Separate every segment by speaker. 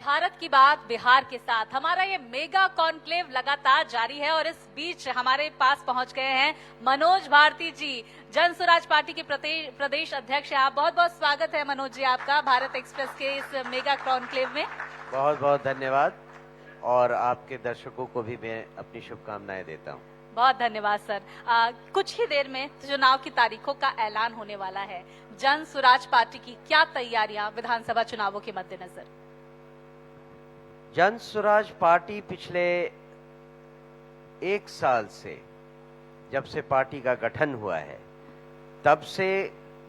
Speaker 1: भारत की बात बिहार के साथ। हमारा ये मेगा कॉन्क्लेव लगातार जारी है और इस बीच हमारे पास पहुंच गए हैं मनोज भारती जी, जन स्वराज पार्टी के प्रदेश अध्यक्ष। आप बहुत बहुत स्वागत है मनोज जी आपका भारत एक्सप्रेस के इस मेगा कॉन्क्लेव में।
Speaker 2: बहुत बहुत धन्यवाद और आपके दर्शकों को भी मैं अपनी शुभकामनाएं देता हूं।
Speaker 1: बहुत धन्यवाद सर। कुछ ही देर में चुनाव की तारीखों का ऐलान होने वाला है। जन स्वराज पार्टी की क्या तैयारियां विधानसभा चुनावों के मद्देनजर?
Speaker 2: जन स्वराज पार्टी पिछले 1 साल से, जब से पार्टी का गठन हुआ है, तब से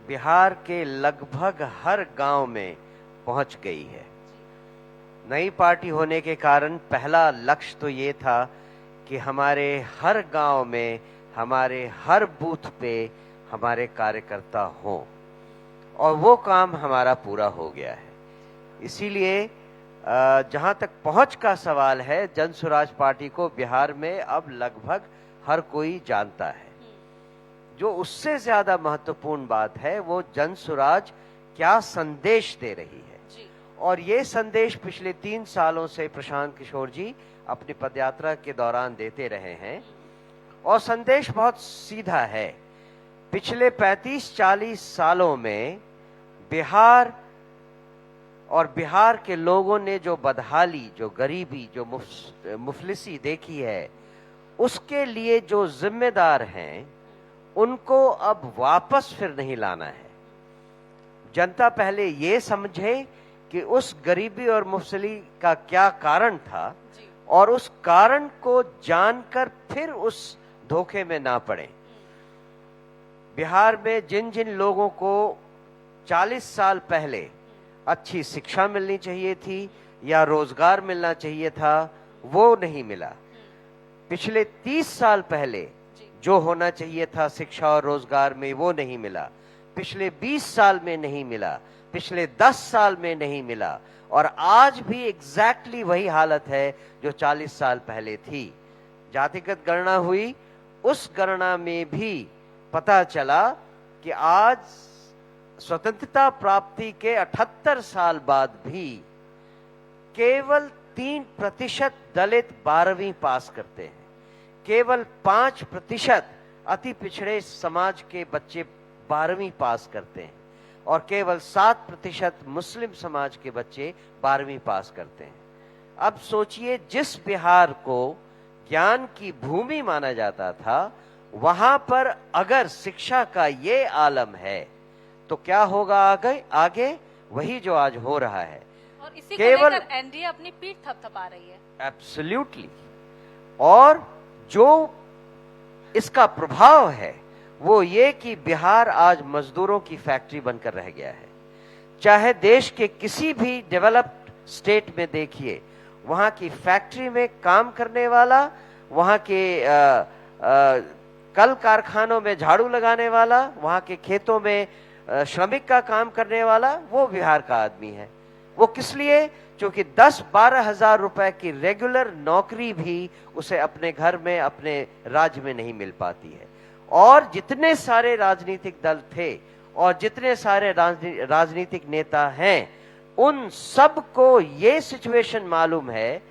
Speaker 2: बिहार के लगभग हर गांव में पहुंच गई है। नई पार्टी होने के कारण पहला लक्ष्य तो ये था कि हमारे हर गांव में, हमारे हर बूथ पे हमारे कार्यकर्ता हों, और वो काम हमारा पूरा हो गया है। इसीलिए जहां तक पहुंच का सवाल है, जन स्वराज पार्टी को बिहार में अब लगभग हर कोई जानता है। जो उससे ज्यादा महत्वपूर्ण बात है वो जन स्वराज क्या संदेश दे रही है जी। और ये संदेश पिछले 3 सालों से प्रशांत किशोर जी अपनी पदयात्रा के दौरान देते रहे हैं, और संदेश बहुत सीधा है। पिछले 35-40 सालों में बिहार और बिहार के लोगों ने जो बदहाली, जो गरीबी, जो मुफलिसी देखी है, उसके लिए जो जिम्मेदार हैं उनको अब वापस फिर नहीं लाना है। जनता पहले ये समझे कि उस गरीबी और मुफलिसी का क्या कारण था, और उस कारण को जानकर फिर उस धोखे में ना पड़े। बिहार में जिन जिन लोगों को 40 साल पहले अच्छी शिक्षा मिलनी चाहिए थी या रोजगार मिलना चाहिए था, वो नहीं मिला। पिछले 30 साल पहले जो होना चाहिए था शिक्षा और रोजगार में, वो नहीं मिला। पिछले 20 साल में नहीं मिला, पिछले 10 साल में नहीं मिला, और आज भी एग्जैक्टली वही हालत है जो 40 साल पहले थी। जातिगत गणना हुई, उस गणना में भी पता चला कि आज स्वतंत्रता प्राप्ति के 78 साल बाद भी केवल 3% दलित 12वीं पास करते हैं। केवल 5% अति पिछड़े समाज के बच्चे 12वीं पास करते हैं, और केवल 7% मुस्लिम समाज के बच्चे 12वीं पास करते हैं। अब सोचिए, जिस बिहार को ज्ञान की भूमि माना जाता था, वहां पर अगर शिक्षा का ये आलम है तो क्या होगा आगे वही जो आज हो रहा है।
Speaker 1: और इसी को लेकर एनडीए अपनी पीठ थपथपा रही है।
Speaker 2: एब्सोल्युटली। और जो इसका प्रभाव है वो ये कि बिहार आज मजदूरों की फैक्ट्री बनकर रह गया है। चाहे देश के किसी भी डेवलप्ड स्टेट में देखिए, वहां की फैक्ट्री में काम करने वाला, वहां के कल कारखानों में झाड़ू लगाने वाला, वहां के खेतों में श्रमिक का काम करने वाला, वो बिहार का आदमी है। वो किस लिए? क्योंकि 10-12 हजार रुपए की रेगुलर नौकरी भी उसे अपने घर में, अपने राज्य में नहीं मिल पाती है। और जितने सारे राजनीतिक दल थे और जितने सारे राजनीतिक नेता हैं, उन सब को ये सिचुएशन मालूम है,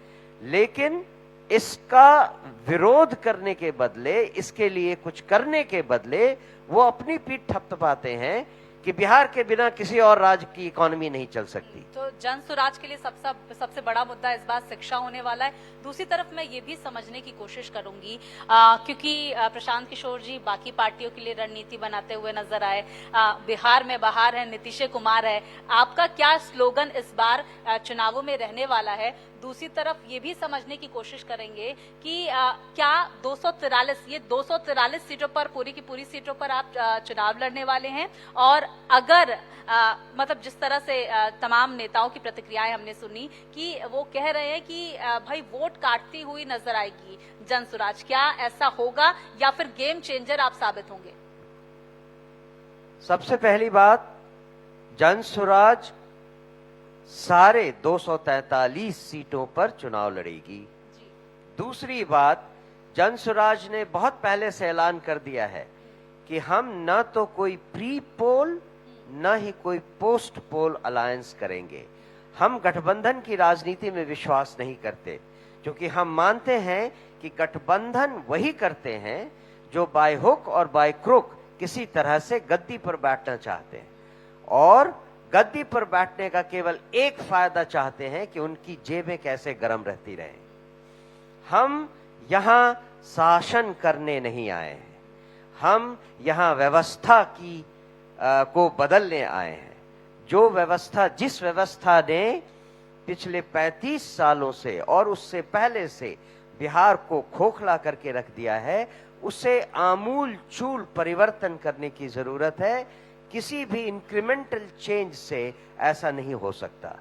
Speaker 2: लेकिन इसका विरोध करने के बदले, इसके लिए कुछ करने के बदले, वो अपनी पीठ थपथपाते हैं कि बिहार के बिना किसी और राज्य की इकोनॉमी नहीं चल सकती।
Speaker 1: तो जन स्वराज के लिए सबसे बड़ा मुद्दा इस बार शिक्षा होने वाला है। दूसरी तरफ मैं ये भी समझने की कोशिश करूंगी, क्योंकि प्रशांत किशोर जी बाकी पार्टियों के लिए रणनीति बनाते हुए नजर आए। बिहार में बहार है, नीतीश कुमार है, आपका क्या स्लोगन इस बार चुनावों में रहने वाला है? दूसरी तरफ ये भी समझने की कोशिश करेंगे कि क्या 243 सीटों पर, पूरी की पूरी सीटों पर आप चुनाव लड़ने वाले हैं? और अगर मतलब जिस तरह से तमाम नेताओं की प्रतिक्रियाएं हमने सुनी कि वो कह रहे हैं कि भाई वोट काटती हुई नजर आएगी जन स्वराज, क्या ऐसा होगा या फिर गेम चेंजर आप साबित होंगे?
Speaker 2: सबसे पहली बात, जन स्वराज सारे 243 सीटों पर चुनाव लड़ेगी। दूसरी बात, जन स्वराज ने बहुत पहले से ऐलान कर दिया है कि हम न तो कोई प्री पोल न ही कोई पोस्ट पोल अलायंस करेंगे। हम गठबंधन की राजनीति में विश्वास नहीं करते, क्योंकि हम मानते हैं कि गठबंधन वही करते हैं जो बाय हुक और बाय क्रुक किसी तरह से गद्दी पर बैठना चाहते हैं, और गद्दी पर बैठने का केवल एक फायदा चाहते हैं कि उनकी जेबें कैसे गर्म रहती रहें। हम यहां शासन करने नहीं आए हैं, हम यहां व्यवस्था को बदलने आए हैं। जिस व्यवस्था ने पिछले 35 सालों से और उससे पहले से बिहार को खोखला करके रख दिया है, उसे आमूल चूल परिवर्तन करने की जरूरत है। किसी भी इंक्रीमेंटल चेंज से ऐसा नहीं हो सकता।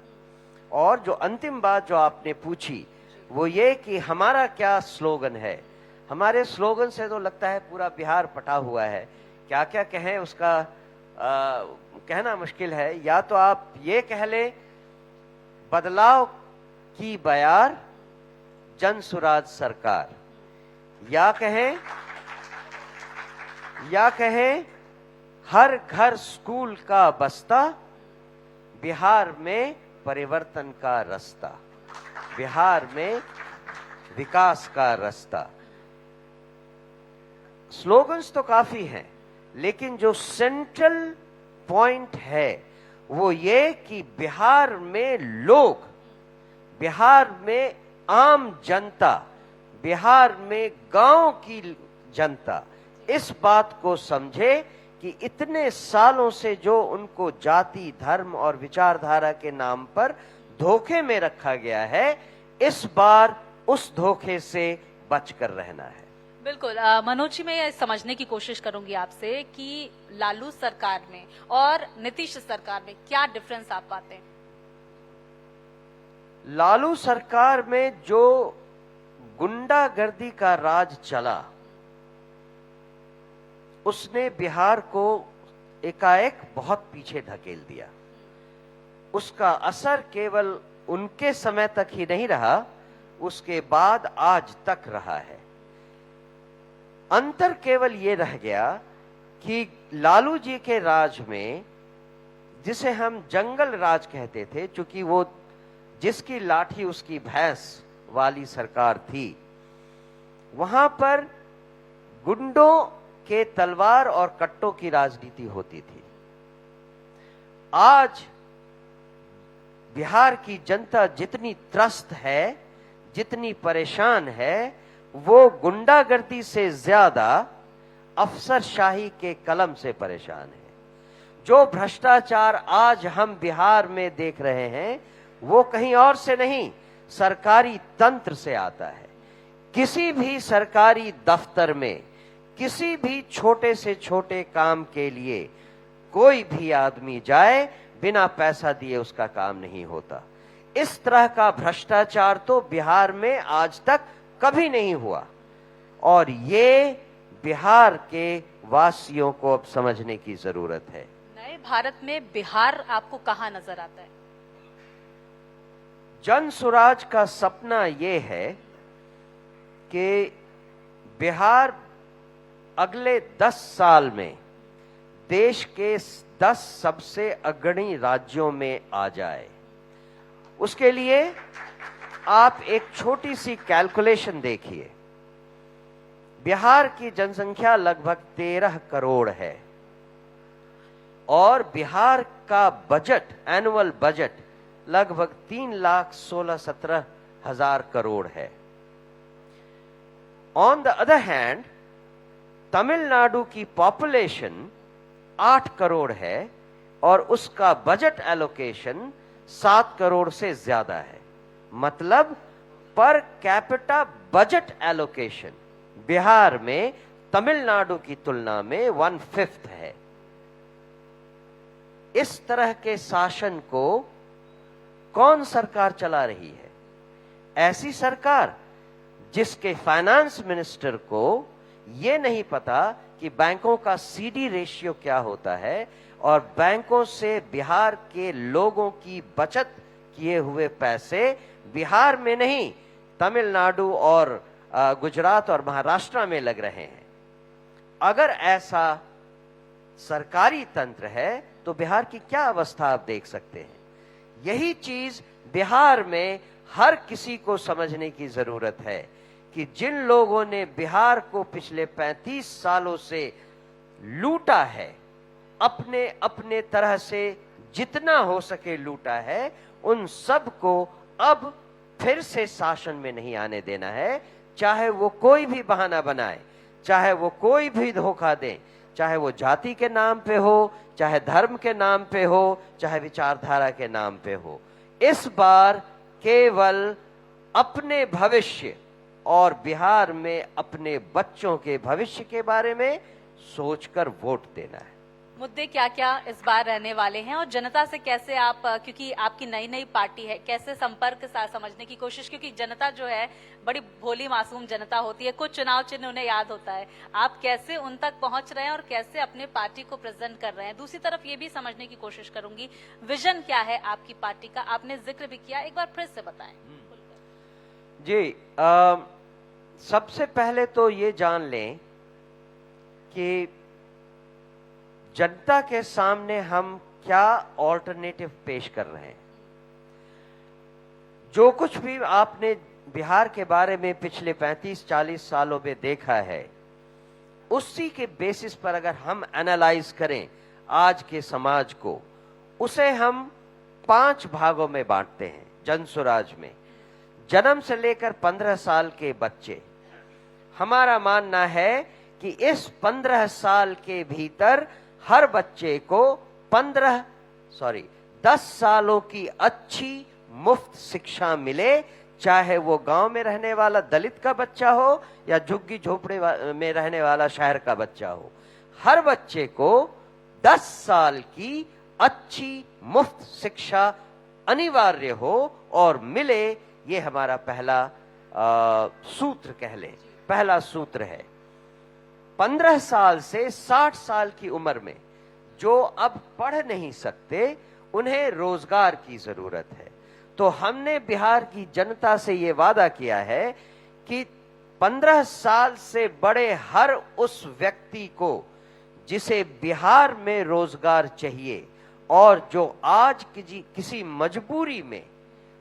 Speaker 2: और जो अंतिम बात जो आपने पूछी वो ये कि हमारा क्या स्लोगन है। हमारे स्लोगन से तो लगता है पूरा बिहार पटा हुआ है, क्या क्या कहें उसका कहना मुश्किल है। या तो आप ये कह लें, बदलाव की बयार जन सुराज सरकार, या कहें हर घर स्कूल का बस्ता, बिहार में परिवर्तन का रास्ता, बिहार में विकास का रास्ता। स्लोगन्स तो काफी हैं, लेकिन जो सेंट्रल पॉइंट है वो ये कि बिहार में लोग, बिहार में आम जनता, बिहार में गांव की जनता इस बात को समझे कि इतने सालों से जो उनको जाति, धर्म और विचारधारा के नाम पर धोखे में रखा गया है, इस बार उस धोखे से बचकर रहना है।
Speaker 1: बिल्कुल मनोज जी, मैं ये समझने की कोशिश करूंगी आपसे कि लालू सरकार में और नीतीश सरकार में क्या डिफरेंस आप पाते हैं?
Speaker 2: लालू सरकार में जो गुंडागर्दी का राज चला, उसने बिहार को एकाएक बहुत पीछे धकेल दिया। उसका असर केवल उनके समय तक ही नहीं रहा, उसके बाद आज तक रहा है। अंतर केवल ये रह गया कि लालू जी के राज में, जिसे हम जंगल राज कहते थे, चूंकि वो जिसकी लाठी उसकी भैंस वाली सरकार थी, वहां पर गुंडों के तलवार और कट्टों की राजनीति होती थी। आज बिहार की जनता जितनी त्रस्त है, जितनी परेशान है, वो गुंडागर्दी से ज्यादा अफसरशाही के कलम से परेशान है। जो भ्रष्टाचार आज हम बिहार में देख रहे हैं वो कहीं और से नहीं, सरकारी तंत्र से आता है। किसी भी सरकारी दफ्तर में किसी भी छोटे से छोटे काम के लिए कोई भी आदमी जाए, बिना पैसा दिए उसका काम नहीं होता। इस तरह का भ्रष्टाचार तो बिहार में आज तक कभी नहीं हुआ, और ये बिहार के वासियों को अब समझने की जरूरत है।
Speaker 1: नए भारत में बिहार आपको कहां नजर आता है?
Speaker 2: जन सुराज का सपना ये है कि बिहार अगले 10 साल में देश के 10 सबसे अग्रणी राज्यों में आ जाए। उसके लिए आप एक छोटी सी कैलकुलेशन देखिए। बिहार की जनसंख्या लगभग 13 करोड़ है और बिहार का बजट, एनुअल बजट लगभग 3,16,17,000 करोड़ है। On the other hand, Tamil Nadu की पॉपुलेशन 8 करोड़ है और उसका बजट एलोकेशन 7 करोड़ से ज्यादा है। मतलब per capita budget allocation Bihar में तमिलनाडु की तुलना में 1/5 है। इस तरह के शासन को कौन सरकार चला रही है? ऐसी सरकार जिसके फाइनेंस मिनिस्टर को यह नहीं पता कि बैंकों का सीडी रेशियो क्या होता है और बैंकों से बिहार के लोगों की बचत किए हुए पैसे बिहार में नहीं, तमिलनाडु और गुजरात और महाराष्ट्र में लग रहे हैं। अगर ऐसा सरकारी तंत्र है तो बिहार की क्या अवस्था आप देख सकते हैं। यही चीज बिहार में हर किसी को समझने की जरूरत है कि जिन लोगों ने बिहार को पिछले 35 सालों से लूटा है, अपने अपने तरह से जितना हो सके लूटा है, उन सब को अब फिर से शासन में नहीं आने देना है। चाहे वो कोई भी बहाना बनाए, चाहे वो कोई भी धोखा दे, चाहे वो जाति के नाम पे हो, चाहे धर्म के नाम पे हो, चाहे विचारधारा के नाम पे हो। इस बार केवल अपने भविष्य और बिहार में अपने बच्चों के भविष्य के बारे में सोचकर वोट देना है।
Speaker 1: मुद्दे क्या क्या इस बार रहने वाले हैं और जनता से कैसे आप, क्योंकि आपकी नई नई पार्टी है, कैसे संपर्क समझने की कोशिश, क्योंकि जनता जो है बड़ी भोली मासूम जनता होती है, कुछ चुनाव चिन्ह उन्हें याद होता है, आप कैसे उन तक पहुंच रहे हैं और कैसे अपने पार्टी को प्रेजेंट कर रहे हैं। दूसरी तरफ ये भी समझने की कोशिश करूंगी, विजन क्या है आपकी पार्टी का, आपने जिक्र भी किया, एक बार फिर से बताएं।
Speaker 2: जी, सबसे पहले तो ये जान लें कि जनता के सामने हम क्या ऑल्टरनेटिव पेश कर रहे हैं। जो कुछ भी आपने बिहार के बारे में पिछले 35-40 सालों में देखा है, उसी के बेसिस पर अगर हम एनालाइज करें आज के समाज को, उसे हम 5 भागों में बांटते हैं। जनसुराज में जन्म से लेकर 15 साल के बच्चे, हमारा मानना है कि इस 15 साल के भीतर हर बच्चे को 10 सालों की अच्छी मुफ्त शिक्षा मिले, चाहे वो गांव में रहने वाला दलित का बच्चा हो या झुग्गी झोपड़े में रहने वाला शहर का बच्चा हो। हर बच्चे को 10 साल की अच्छी मुफ्त शिक्षा अनिवार्य हो और मिले, ये हमारा पहला सूत्र कह ले, पहला सूत्र है। 15 साल से 60 साल की उम्र में जो अब पढ़ नहीं सकते, उन्हें रोजगार की जरूरत है। तो हमने बिहार की जनता से ये वादा किया है कि 15 साल से बड़े हर उस व्यक्ति को जिसे बिहार में रोजगार चाहिए और जो आज किसी मजबूरी में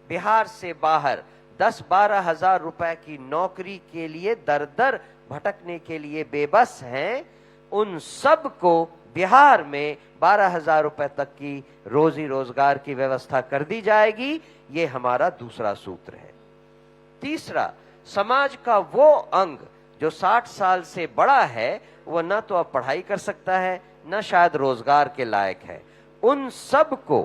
Speaker 2: बिहार से बाहर 10-12 हजार रुपए की नौकरी के लिए दर दर भटकने के लिए बेबस हैं, उन सब को बिहार में 12,000 रुपए तक की रोजी रोजगार की व्यवस्था कर दी जाएगी। ये हमारा दूसरा सूत्र है। तीसरा, समाज का वो अंग जो 60 साल से बड़ा है, वो ना तो अब पढ़ाई कर सकता है, न शायद रोजगार के लायक है। उन सब को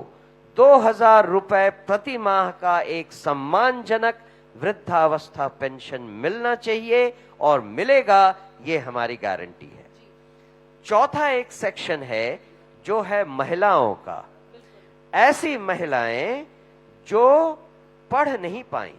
Speaker 2: 2,000 रुपए प्रति माह का एक सम्मानजनक वृद्धावस्था पेंशन मिलना चाहिए और मिलेगा, ये हमारी गारंटी है। चौथा एक सेक्शन है जो है महिलाओं का। ऐसी महिलाएं जो पढ़ नहीं पाई,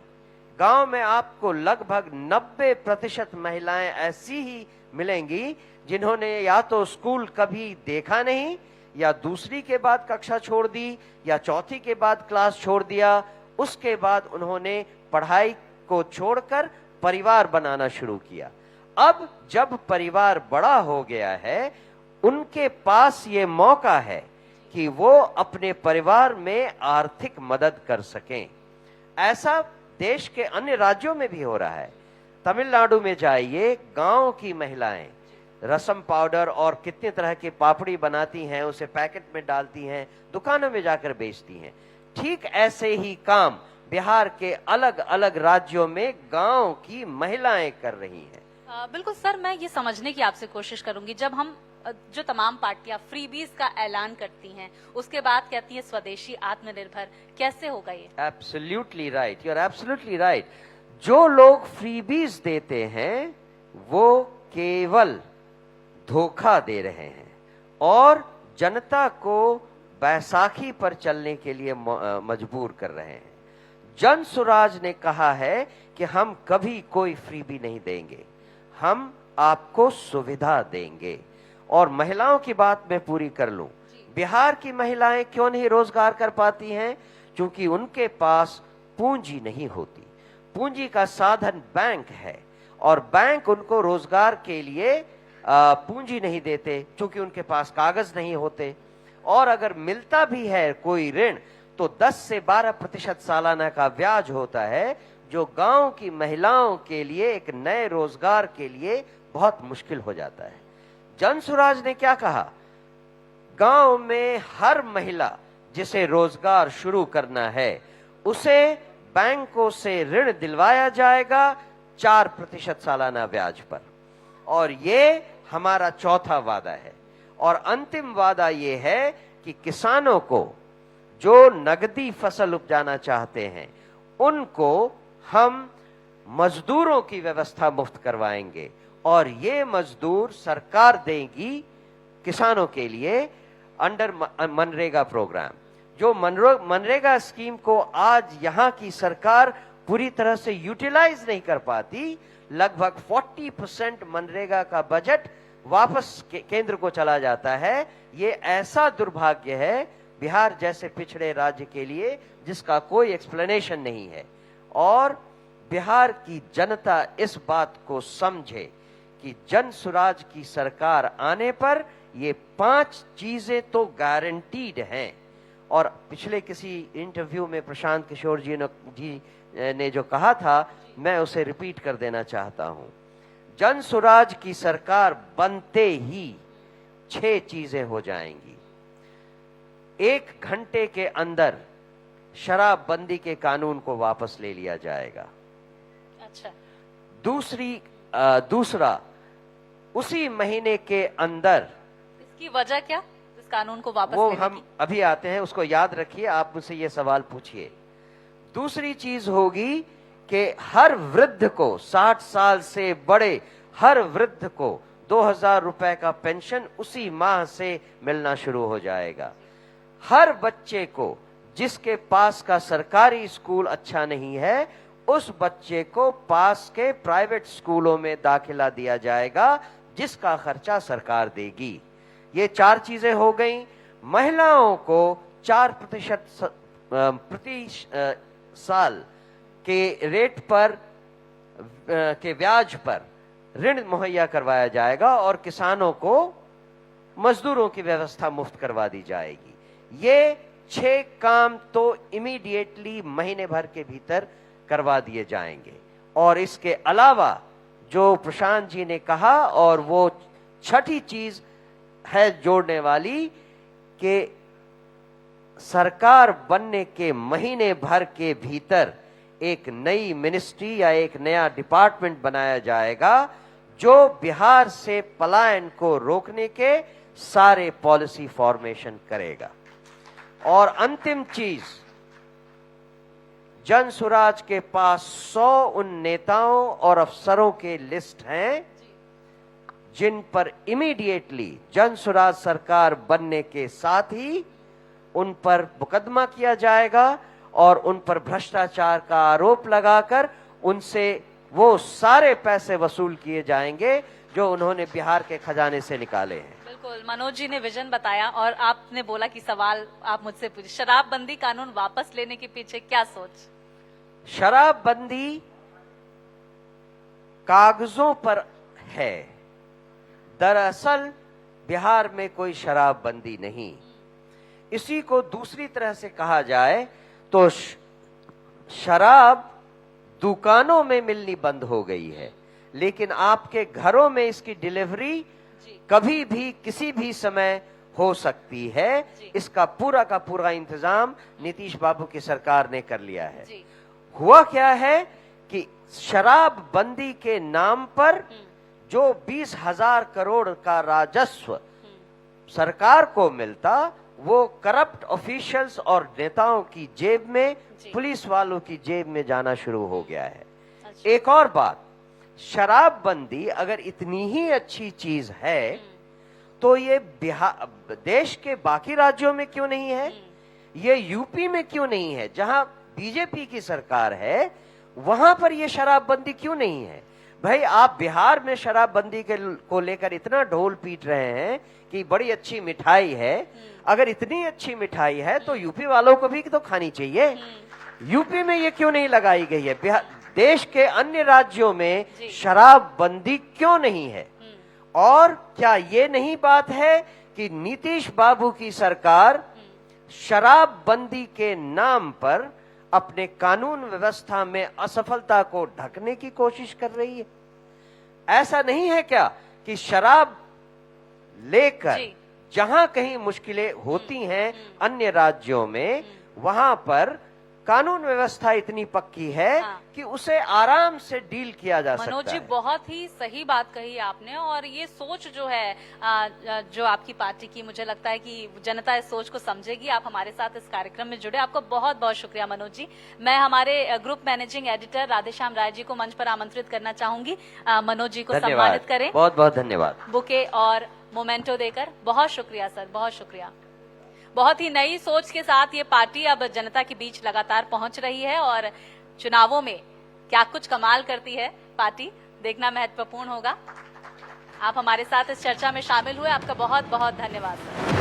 Speaker 2: गांव में आपको लगभग 90% महिलाएं ऐसी ही मिलेंगी जिन्होंने या तो स्कूल कभी देखा नहीं, या दूसरी के बाद कक्षा छोड़ दी, या चौथी के बाद क्लास छोड़ दिया। उसके बाद उन्होंने पढ़ाई को छोड़कर परिवार बनाना शुरू किया। अब जब परिवार बड़ा हो गया है, उनके पास ये मौका है कि वो अपने परिवार में आर्थिक मदद कर सकें। ऐसा देश के अन्य राज्यों में भी हो रहा है। तमिलनाडु में जाइए, गांव की महिलाएं रसम पाउडर और कितने तरह के पापड़ी बनाती हैं, उसे पैकेट में डालती हैं, दुकानों में जाकर बेचती हैं। ठीक ऐसे ही काम बिहार के अलग अलग राज्यों में गांव की महिलाएं कर रही हैं।
Speaker 1: बिल्कुल सर, मैं ये समझने की आपसे कोशिश करूंगी, जब हम जो तमाम पार्टियां फ्रीबीज का ऐलान करती हैं, उसके बाद कहती हैं स्वदेशी आत्मनिर्भर, कैसे होगा ये?
Speaker 2: Absolutely right, you are absolutely right. जो लोग फ्रीबीज देते हैं वो केवल धोखा दे रहे हैं और जनता को बैसाखी पर चलने के लिए मजबूर कर रहे हैं। जनसुराज ने कहा है कि हम कभी कोई फ्रीबी नहीं देंगे, हम आपको सुविधा देंगे। और महिलाओं की बात मैं पूरी कर लूं, बिहार की महिलाएं क्यों नहीं रोजगार कर पाती हैं? क्योंकि उनके पास पूंजी नहीं होती। पूंजी का साधन बैंक है और बैंक उनको रोजगार के लिए पूंजी नहीं देते, क्योंकि उनके पास कागज नहीं होते। और अगर मिलता भी है कोई ऋण, तो 10 से 12% सालाना का ब्याज होता है, जो गांव की महिलाओं के लिए एक नए रोजगार के लिए बहुत मुश्किल हो जाता है। जनसुराज ने क्या कहा, गांव में हर महिला जिसे रोजगार शुरू करना है उसे बैंकों से ऋण दिलवाया जाएगा 4% सालाना ब्याज पर। और ये हमारा चौथा वादा है। और अंतिम वादा ये है कि किसानों को जो नगदी फसल उपजाना चाहते हैं उनको हम मजदूरों की व्यवस्था मुफ्त करवाएंगे, और ये मजदूर सरकार देगी किसानों के लिए अंडर मनरेगा प्रोग्राम। जो मनरेगा स्कीम को आज यहां की सरकार पूरी तरह से यूटिलाइज नहीं कर पाती, लगभग 40% मनरेगा का बजट वापस केंद्र को चला जाता है। ये ऐसा दुर्भाग्य है बिहार जैसे पिछड़े राज्य के लिए जिसका कोई एक्सप्लेनेशन नहीं है। और बिहार की जनता इस बात को समझे कि जनसुराज की सरकार आने पर ये 5 चीजें तो गारंटीड हैं। और पिछले किसी इंटरव्यू में प्रशांत किशोर जी ने जो कहा था, मैं उसे रिपीट कर देना चाहता हूं। जनसुराज की सरकार बनते ही 6 चीजें हो जाएंगी। 1 घंटे के अंदर शराबबंदी के कानून को वापस ले लिया जाएगा।
Speaker 1: अच्छा।
Speaker 2: दूसरा, उसी महीने के अंदर,
Speaker 1: इसकी वजह क्या, इस कानून को वापस
Speaker 2: वो
Speaker 1: लेने
Speaker 2: हम
Speaker 1: की?
Speaker 2: अभी आते हैं, उसको याद रखिए, आप मुझसे ये सवाल पूछिए। दूसरी चीज होगी कि हर वृद्ध को, 60 साल से बड़े हर वृद्ध को 2000 रुपए का पेंशन उसी माह से मिलना शुरू हो जाएगा। हर बच्चे को जिसके पास का सरकारी स्कूल अच्छा नहीं है, उस बच्चे को पास के प्राइवेट स्कूलों में दाखिला दिया जाएगा जिसका खर्चा सरकार देगी। ये 4 चीजें हो गई। महिलाओं को 4% प्रति साल के रेट पर के ब्याज पर ऋण मुहैया करवाया जाएगा, और किसानों को मजदूरों की व्यवस्था मुफ्त करवा दी जाएगी। ये 6 काम तो इमीडिएटली महीने भर के भीतर करवा दिए जाएंगे। और इसके अलावा जो प्रशांत जी ने कहा, और वो छठी चीज है जोड़ने वाली, कि सरकार बनने के महीने भर के भीतर एक नई मिनिस्ट्री या एक नया डिपार्टमेंट बनाया जाएगा जो बिहार से पलायन को रोकने के सारे पॉलिसी फॉर्मेशन करेगा। और अंतिम चीज, जनसुराज के पास 100 उन नेताओं और अफसरों के लिस्ट हैं जिन पर इमीडिएटली जनसुराज सरकार बनने के साथ ही उन पर मुकदमा किया जाएगा और उन पर भ्रष्टाचार का आरोप लगाकर उनसे वो सारे पैसे वसूल किए जाएंगे जो उन्होंने बिहार के खजाने से निकाले हैं।
Speaker 1: बिल्कुल, मनोज जी ने विजन बताया और आपने बोला कि सवाल आप मुझसे पूछे, शराबबंदी कानून वापस लेने के पीछे क्या सोच?
Speaker 2: शराबबंदी कागजों पर है, दरअसल बिहार में कोई शराबबंदी नहीं। इसी को दूसरी तरह से कहा जाए तो शराब दुकानों में मिलनी बंद हो गई है, लेकिन आपके घरों में इसकी डिलीवरी कभी भी किसी भी समय हो सकती है। इसका पूरा का पूरा इंतजाम नीतीश बाबू की सरकार ने कर लिया है। हुआ क्या है कि शराबबंदी के नाम पर जो 20,000 करोड़ का राजस्व सरकार को मिलता, वो करप्ट ऑफिशियल्स और नेताओं की जेब में, पुलिस वालों की जेब में जाना शुरू हो गया है। एक और बात, शराबबंदी अगर इतनी ही अच्छी चीज है तो ये बिहार, देश के बाकी राज्यों में क्यों नहीं है? ये यूपी में क्यों नहीं है? जहां बीजेपी की सरकार है वहां पर ये शराबबंदी क्यों नहीं है? भाई, आप बिहार में शराबबंदी को लेकर इतना ढोल पीट रहे हैं कि बड़ी अच्छी मिठाई है। अगर इतनी अच्छी मिठाई है तो यूपी वालों को भी तो खानी चाहिए। यूपी में ये क्यों नहीं लगाई गई है? देश के अन्य राज्यों में शराबबंदी क्यों नहीं है? और क्या ये नहीं बात है कि नीतीश बाबू की सरकार शराबबंदी के नाम पर अपने कानून व्यवस्था में असफलता को ढकने की कोशिश कर रही है। ऐसा नहीं है क्या कि शराब लेकर
Speaker 1: जी।
Speaker 2: जहां कहीं मुश्किलें होती हैं अन्य राज्यों में, वहां पर कानून व्यवस्था इतनी पक्की है
Speaker 1: हाँ।
Speaker 2: कि उसे आराम से डील किया जा सकता है।
Speaker 1: मनोज जी, बहुत ही सही बात कही आपने। और ये सोच जो है जो आपकी पार्टी की, मुझे लगता है कि जनता इस सोच को समझेगी। आप हमारे साथ इस कार्यक्रम में जुड़े, आपका बहुत बहुत शुक्रिया मनोज जी। मैं हमारे group managing editor Radheshyam Rai ji को मंच पर आमंत्रित करना चाहूंगी। मनोज जी को सम्मानित करें
Speaker 2: बहुत बहुत धन्यवाद
Speaker 1: बुके और मोमेंटो देकर। बहुत शुक्रिया सर, बहुत शुक्रिया। बहुत ही नई सोच के साथ ये पार्टी अब जनता के बीच लगातार पहुंच रही है और चुनावों में क्या कुछ कमाल करती है पार्टी, देखना महत्वपूर्ण होगा। आप हमारे साथ इस चर्चा में शामिल हुए, आपका बहुत बहुत धन्यवाद सर।